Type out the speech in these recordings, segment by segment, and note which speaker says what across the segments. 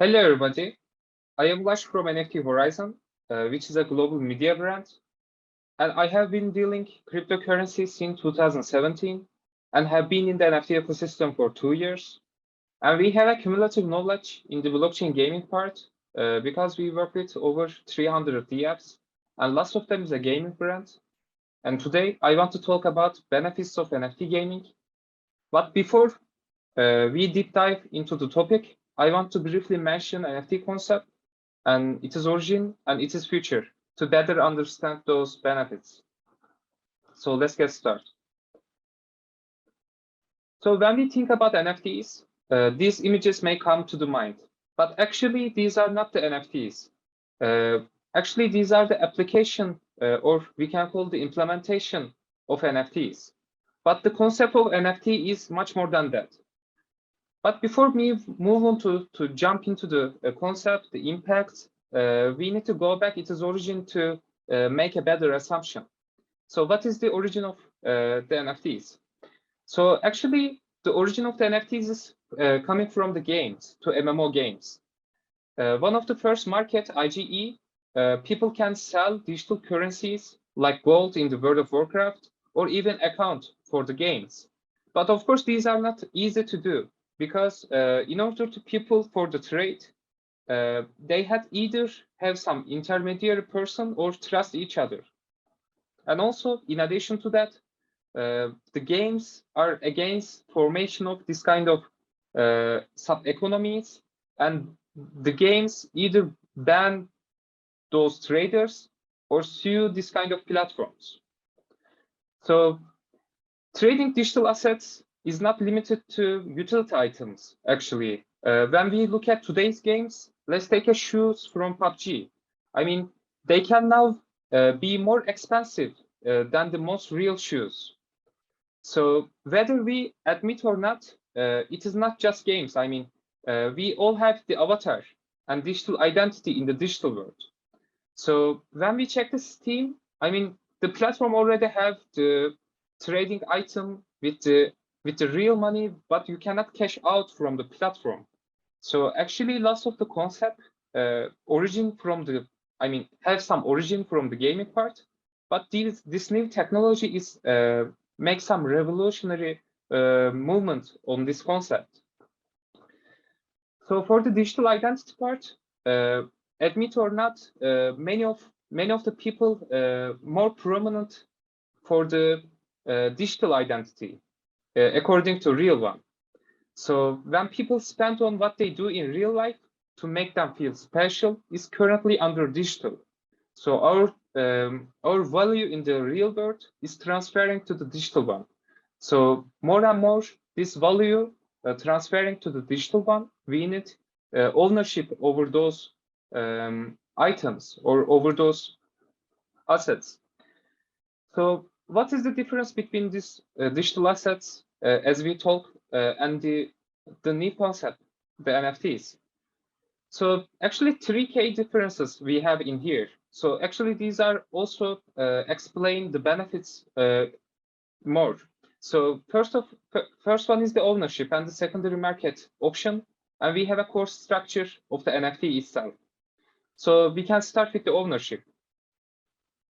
Speaker 1: Hello, everybody. I am Ulas from NFT Horizon, which is a global media brand. And I have been dealing cryptocurrency since 2017 and have been in the NFT ecosystem for 2 years. And we have a cumulative knowledge in the blockchain gaming part because we work with over 300 DApps, and lots of them is a gaming brand. And today I want to talk about benefits of NFT gaming. But before we deep dive into the topic, I want to briefly mention NFT concept and its origin and its future to better understand those benefits. So let's get started. So when we think about NFTs, these images may come to the mind, but actually these are not the NFTs. Actually, these are the application, or we can call the implementation of NFTs. But the concept of NFT is much more than that. But before we move on to jump into the concept, the impact, we need to go back its origin to make a better assumption. So what is the origin of the NFTs? So actually, the origin of the NFTs is coming from the games, to MMO games. One of the first market, IGE, people can sell digital currencies like gold in the World of Warcraft, or even account for the games. But of course, these are not easy to do, because in order to people for the trade, they had either have some intermediary person or trust each other. And also, in addition to that, the games are against formation of this kind of sub-economies, and the games either ban those traders or sue this kind of platforms. So trading digital assets is not limited to utility items, actually. When we look at today's games, let's take a shoes from PUBG. I mean, they can now be more expensive than the most real shoes. So whether we admit or not, it is not just games. I mean, we all have the avatar and digital identity in the digital world. So when we check the Steam, I mean, the platform already have the trading item with the real money, but you cannot cash out from the platform. So actually, lots of the concept origin from the, I mean, have some origin from the gaming part, but this new technology is make some revolutionary movement on this concept. So for the digital identity part, admit or not, many of the people more prominent for the digital identity according to real one. So when people spend on what they do in real life to make them feel special is currently under digital. So our value in the real world is transferring to the digital one. So more and more this value transferring to the digital one, we need ownership over those items or over those assets. So what is the difference between these digital assets as we talk and the new concept, the NFTs? So actually 3 key differences we have in here. So actually these are also explain the benefits more. So first one is the ownership and the secondary market option, and we have a core structure of the NFT itself. So we can start with the ownership.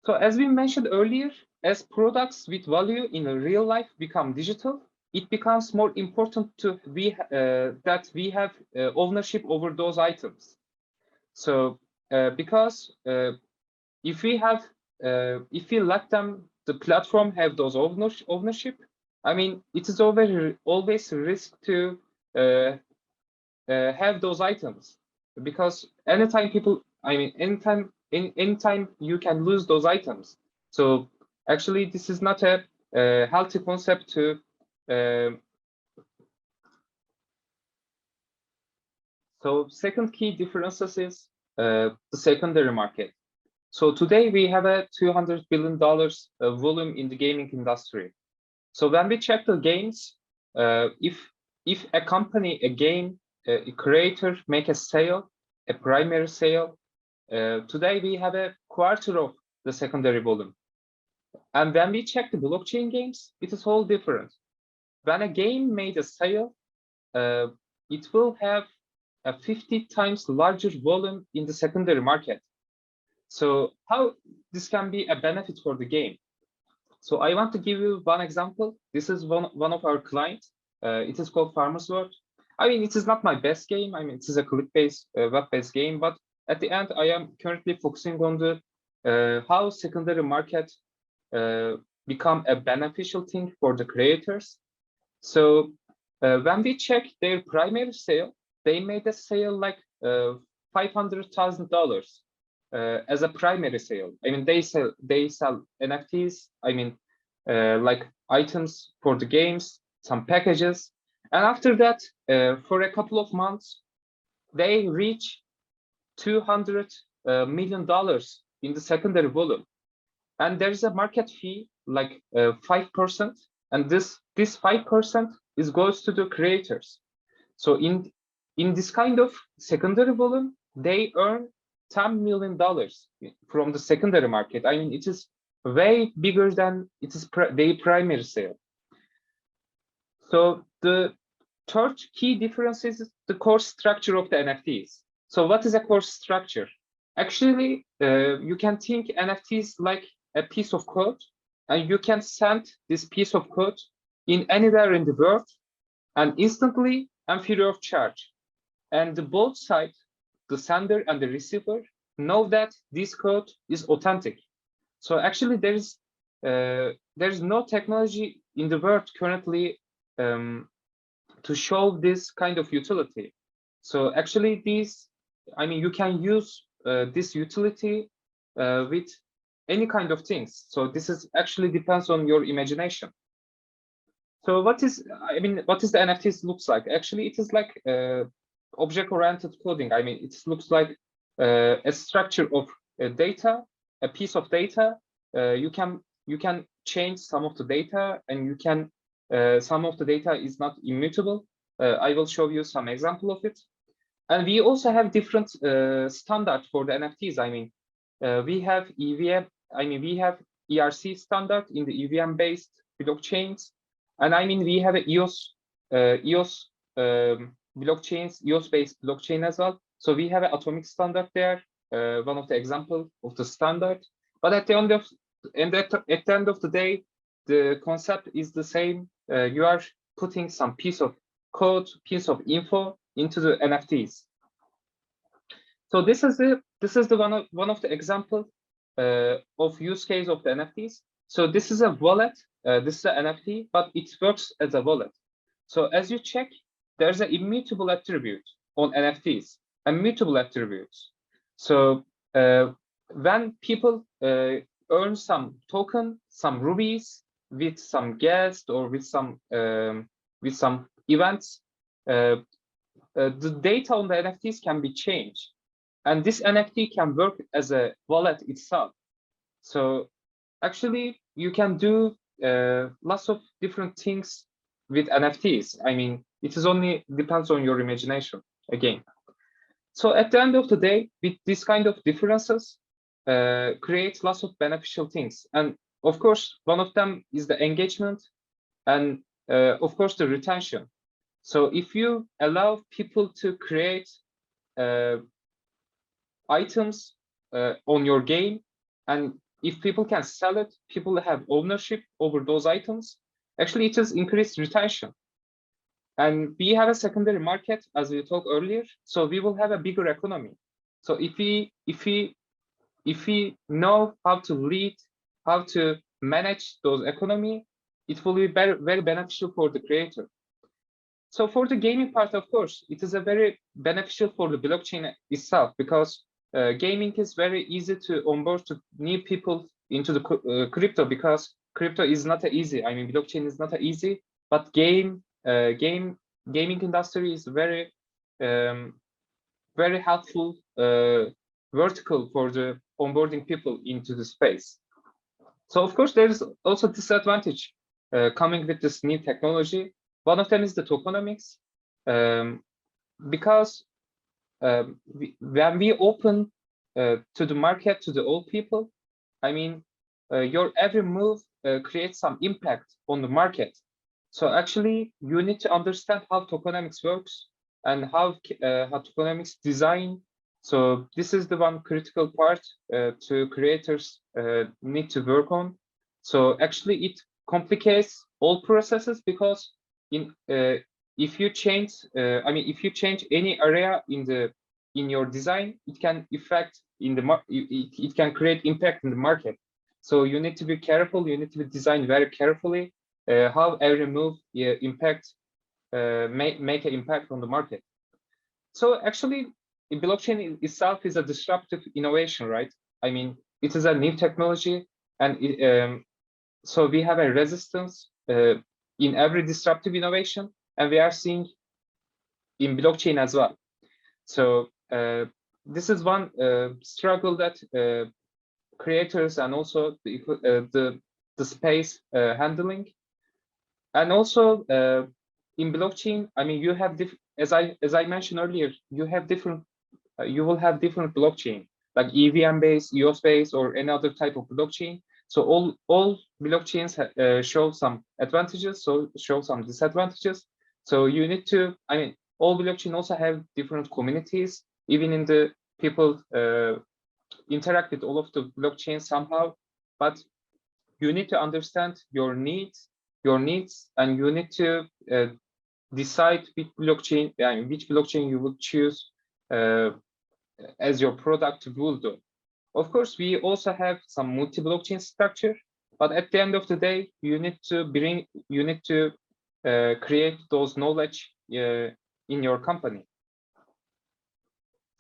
Speaker 1: So as we mentioned earlier, as products with value in real life become digital, it becomes more important to that we have ownership over those items. So because if we let them, the platform have those ownership, I mean, it is always a risk to have those items, because anytime anytime you can lose those items. So actually, this is not a healthy concept to. So second key differences is the secondary market. So today we have a $200 billion volume in the gaming industry. So when we check the games, if a company, a game, a creator make a sale, a primary sale, today we have a quarter of the secondary volume. And when we check the blockchain games, it is all different. When a game made a sale, it will have a 50 times larger volume in the secondary market. So how this can be a benefit for the game? So I want to give you one example. This is one of our clients. It is called Farmers World. I mean, it is not my best game. I mean, it is a click-based, web-based game. But at the end, I am currently focusing on the how secondary market become a beneficial thing for the creators. So when we check their primary sale, they made a sale like $500,000 as a primary sale. I mean, they sell NFTs. I mean, like items for the games, some packages, and after that, for a couple of months, they reach $200 million in the secondary volume, and there is a market fee like 5%, and this 5% is goes to the creators. So in this kind of secondary volume, they earn $10 million from the secondary market. I mean, it is way bigger than it is their primary sale. So the third key difference is the course structure of the NFTs. So what is a course structure? Actually, you can think NFTs like a piece of code, and you can send this piece of code in anywhere in the world and instantly and free of charge. And the both sides, the sender and the receiver, know that this code is authentic. So actually, there's no technology in the world currently to show this kind of utility. So actually, you can use this utility with any kind of things. So this is actually depends on your imagination. So what is the NFTs looks like? Actually, it is like object-oriented coding. I mean, it looks like a structure of data, a piece of data. You can change some of the data, and you can some of the data is not immutable. I will show you some example of it. And we also have different standards for the NFTs. I mean, we have EVM. I mean, we have ERC standard in the EVM-based blockchains, and I mean we have a EOS blockchains, EOS-based blockchain as well. So we have an atomic standard there, one of the example of the standard. But at the end of the day, the concept is the same. You are putting some piece of code, piece of info into the NFTs. So this is the one of the example of use case of the NFTs. So this is a wallet. This is an NFT, but it works as a wallet. So as you check, there's an immutable attribute on NFTs, immutable attributes. So when people earn some token, some rubies with some guest or with some events, the data on the NFTs can be changed, and this NFT can work as a wallet itself. So actually, you can do lots of different things with NFTs. I mean, it is only depends on your imagination again. So at the end of the day, with this kind of differences, creates lots of beneficial things. And of course, one of them is the engagement, and of course the retention. So if you allow people to create items on your game, and if people can sell it, people have ownership over those items, actually it is increased retention. And we have a secondary market, as we talked earlier, so we will have a bigger economy. So if we know how to lead, how to manage those economy, it will be very beneficial for the creator. So for the gaming part, of course, it is a very beneficial for the blockchain itself, because gaming is very easy to onboard to new people into the crypto, because crypto is not easy. I mean, blockchain is not easy, but gaming industry is very helpful vertical for the onboarding people into the space. So of course, there is also disadvantage coming with this new technology. One of them is the tokenomics, because when we open to the market to the old people, I mean, your every move creates some impact on the market. So actually, you need to understand how tokenomics works, and how tokenomics design. So this is the one critical part to creators need to work on. So actually it complicates all processes, because if you change, if you change any area in your design, it can affect in the it can create impact in the market. So you need to be careful. You need to be designed very carefully how every move make an impact on the market. So actually, blockchain itself is a disruptive innovation, right? I mean, it is a new technology, and so we have a resistance in every disruptive innovation, and we are seeing in blockchain as well. So this is one struggle that creators and also the space handling, and also in blockchain. I mean, you have as I mentioned earlier, you have different you will have different blockchain, like EVM based, EOS based, or any other type of blockchain. So all blockchains show some advantages, so show some disadvantages. So you need to, I mean, all blockchain also have different communities. Even in the people interact with all of the blockchains somehow, but you need to understand your needs, and you need to decide which blockchain you will choose as your product will do. Of course, we also have some multi-blockchain structure, but at the end of the day, you need to create those knowledge in your company.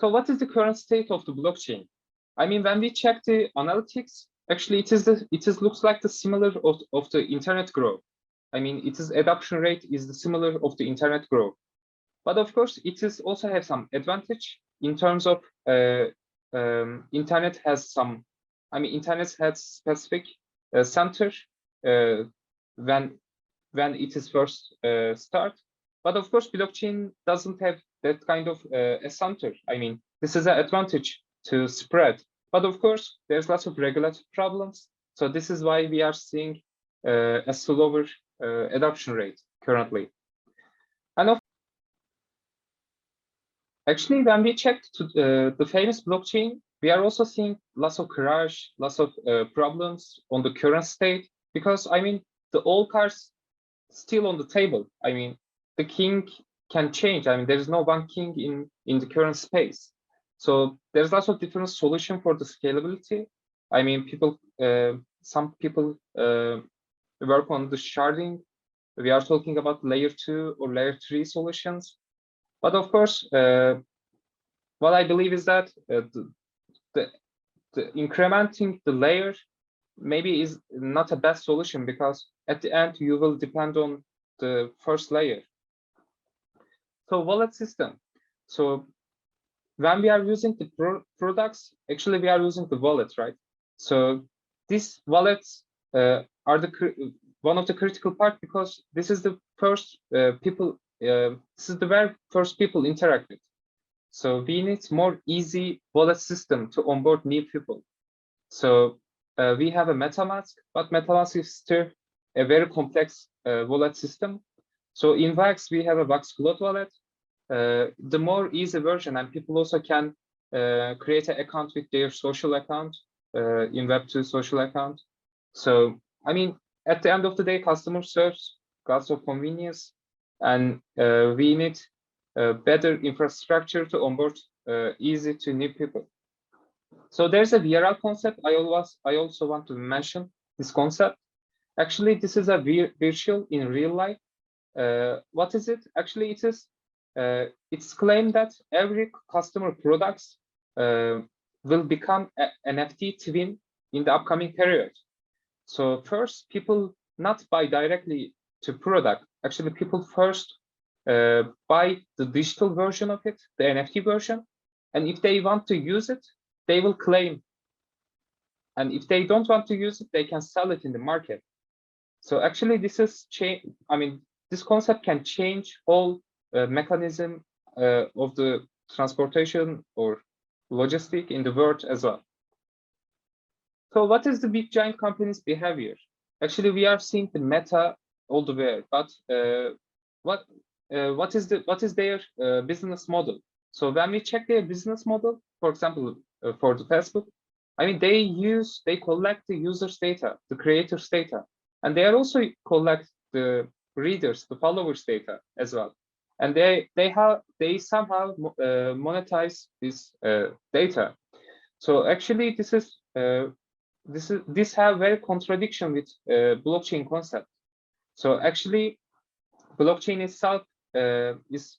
Speaker 1: So what is the current state of the blockchain? I mean, when we check the analytics, actually it looks like the similar of the internet growth. I mean, adoption rate is the similar of the internet growth. But of course, it is also have some advantage in terms of internet has some. I mean, internet has specific center when it is first start. But of course, blockchain doesn't have that kind of a center. I mean, this is an advantage to spread. But of course, there's lots of regulatory problems. So this is why we are seeing a slower adoption rate currently. And actually, when we checked the famous blockchain, we are also seeing lots of crash, lots of problems on the current state, because I mean, the old cards still on the table. I mean, the king can change. I mean, there is no one king in the current space. So there's lots of different solution for the scalability. I mean, some people work on the sharding. We are talking about layer 2 or layer 3 solutions. But of course, what I believe is that the incrementing the layer maybe is not a best solution, because at the end you will depend on the first layer. So wallet system. So when we are using the products, actually we are using the wallet, right? So these wallets are one of the critical part, because this is the first people. This is the very first people interact with. So we need more easy wallet system to onboard new people. So we have a MetaMask, but MetaMask is still a very complex wallet system. So in Wax, we have a Wax Float wallet. The more easy version, and people also can create an account with their social account in Web2 social account. So, I mean, at the end of the day, customer serves lots of convenience, and we need better infrastructure to onboard easy to new people. So there's a VRL concept. I also want to mention this concept. Actually, this is a virtual in real life. What is it? Actually, it's claimed that every customer products will become an NFT twin in the upcoming period. So first, people not buy directly to product. Actually, people first buy the digital version of it, the NFT version, and if they want to use it, they will claim. And if they don't want to use it, they can sell it in the market. So actually, this is change. I mean, this concept can change all mechanism of the transportation or logistic in the world as well. So what is the big giant companies' behavior? Actually, we are seeing the Meta all the way, but what is their business model. So when we check their business model, for example, for the Facebook, I mean, they collect the users' data, the creators' data, and they also collect the readers, the followers' data as well. And they somehow monetize this data. So actually, this have very contradiction with blockchain concept. So actually, blockchain itself is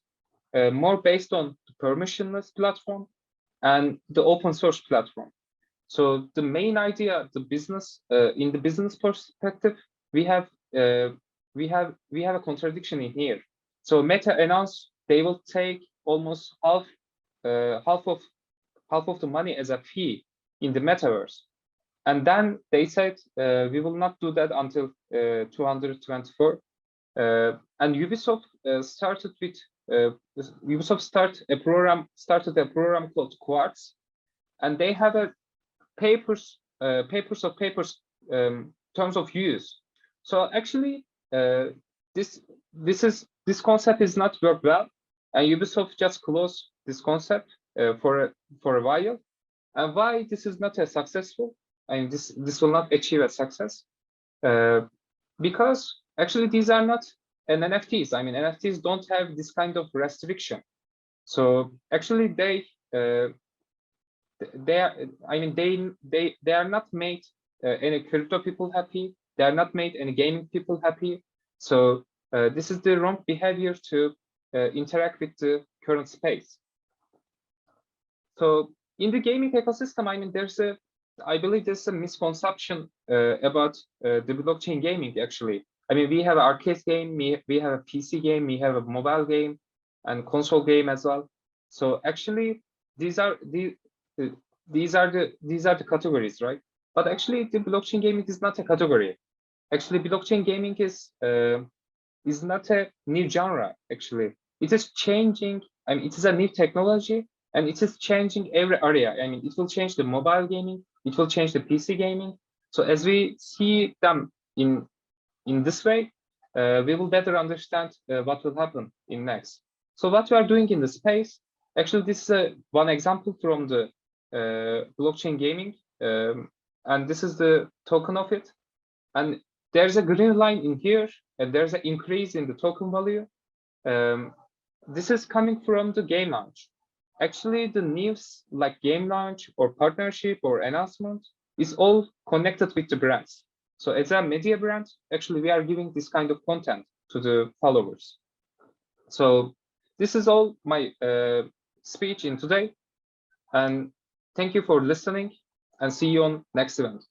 Speaker 1: more based on the permissionless platform and the open source platform. So the main idea, the business, in the business perspective, we have a contradiction in here. So Meta announced they will take almost half of the money as a fee in the metaverse, and then they said we will not do that until 2024. And Ubisoft started a program called Quartz, and they have a papers terms of use. So actually, this concept is not work well, and Ubisoft just closed this concept for a while. And why this is not as successful? I mean, this will not achieve a success because actually these are not NFTs. I mean, NFTs don't have this kind of restriction. So actually, they are not made any crypto people happy. They are not made any gaming people happy. So this is the wrong behavior to interact with the current space. So in the gaming ecosystem, I mean, I believe there's a misconception about the blockchain gaming. Actually, I mean, we have an arcade game, we have a PC game, we have a mobile game, and console game as well. So actually, these are the categories, right? But actually, the blockchain gaming is not a category. Actually, blockchain gaming is not a new genre. Actually, it is changing. I mean, it is a new technology, and it is changing every area. I mean, it will change the mobile gaming, it will change the PC gaming. So as we see them in this way, we will better understand what will happen in next. So what we are doing in the space, actually, this is one example from the blockchain gaming, and this is the token of it. And there's a green line in here, and there's an increase in the token value. This is coming from the game launch. Actually, the news like game launch or partnership or announcement is all connected with the brands. So as a media brand, actually, we are giving this kind of content to the followers. So this is all my speech in today. And thank you for listening, and see you on next event.